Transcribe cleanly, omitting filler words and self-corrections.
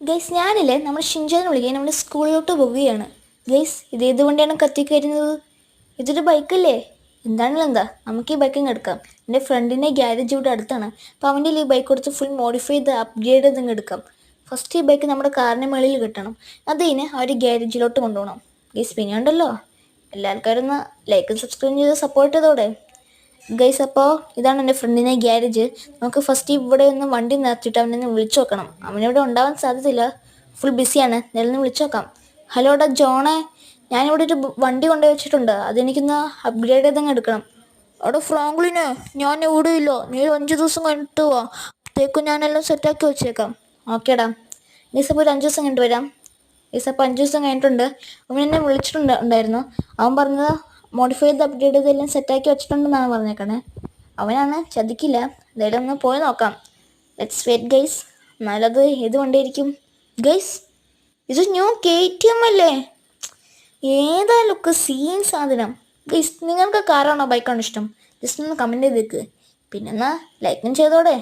Guys ഞാനില്ലേ നമ്മുടെ ഷിൻചാനെ വിളിക്കാൻ നമ്മുടെ സ്കൂളിലോട്ട് പോവുകയാണ്. ഗൈസ് ഇതേത് വണ്ടിയാണ് കത്തിക്കരുന്നത്? ഇതൊരു ബൈക്കല്ലേ? എന്താണല്ലോ എന്താ, നമുക്ക് ഈ ബൈക്കിങ് എടുക്കാം. എൻ്റെ ഫ്രണ്ടിൻ്റെ ഗ്യാരേജ് ഇവിടെ അടുത്താണ്. അപ്പോൾ അവൻ്റെ ഈ ബൈക്ക് കൊടുത്ത് ഫുൾ മോഡിഫൈ ചെയ്ത് അപ്ഗ്രേഡ് ചെയ്ത് എടുക്കാം. ഫസ്റ്റ് ഈ ബൈക്ക് നമ്മുടെ കാറിൻ്റെ മുകളിൽ കിട്ടണം. അതിന് അവർ ഗ്യാരേജിലോട്ട് കൊണ്ടുപോകണം. ഗൈസ് പിന്നെ ഉണ്ടല്ലോ, എല്ലാ ആൾക്കാരും ഒന്ന് ലൈക്കും സബ്സ്ക്രൈബ് ചെയ്ത് സപ്പോർട്ട് ചെയ്തോടെ ഗൈസ്. അപ്പോൾ ഇതാണ് എൻ്റെ ഫ്രണ്ടിനെ ഗ്യാരേജ്. നമുക്ക് ഫസ്റ്റ് ഇവിടെ ഒന്ന് വണ്ടി നിർത്തിയിട്ട് അവനെ വിളിച്ചു നോക്കണം. അവനിവിടെ ഉണ്ടാവാൻ സാധ്യതയില്ല, ഫുൾ ബിസിയാണ്. നേരെ വിളിച്ചു നോക്കാം. ഹലോടാ ജോണേ, ഞാനിവിടെ ഒരു വണ്ടി കൊണ്ടുപോയി വെച്ചിട്ടുണ്ട്, അതെനിക്കൊന്ന് അപ്ഗ്രേഡ് ചെയ്തങ്ങ് എടുക്കണം. അവിടെ ഫ്രാങ്ക്ലിന് ഞാൻ ഇവിടെ ഇല്ല, നീ 5 ദിവസം കഴിഞ്ഞിട്ട് പോവാ, അപ്പോഴത്തേക്കും ഞാനെല്ലാം സെറ്റാക്കി വെച്ചേക്കാം. ഓക്കേടാ ഗൈസ്, അപ്പോൾ ഒരു 5 ദിവസം കഴിഞ്ഞിട്ട് വരാം. ഗൈസ് അപ്പോൾ 5 ദിവസം കഴിഞ്ഞിട്ടുണ്ട്. അവൻ എന്നെ വിളിച്ചിട്ടുണ്ടായിരുന്നു. അവൻ പറഞ്ഞത് മോഡിഫൈ ചെയ്ത് അപ്ഗ്രേഡ് ചെയ്തെല്ലാം സെറ്റാക്കി വെച്ചിട്ടുണ്ടെന്നാണ് പറഞ്ഞേക്കണേ. അവനാണ്, ചതിക്കില്ല. എന്തായാലും ഒന്ന് പോയി നോക്കാം. Let's wait guys. നല്ലത് ഏത് വണ്ടിയായിരിക്കും? ഗൈസ് ഇത് ന്യൂ KTM അല്ലേ? ഏതാ ലുക്ക്, സീൻ സാധനം. ഗൈസ് നിങ്ങൾക്ക് കാറാണോ ബൈക്കാണോ ഇഷ്ടം? ജസ്റ്റ് ഒന്ന് കമൻറ്റ് ചെയ്തേക്ക്. പിന്നെ എന്നാൽ ലൈക്കും ചെയ്തോടെ.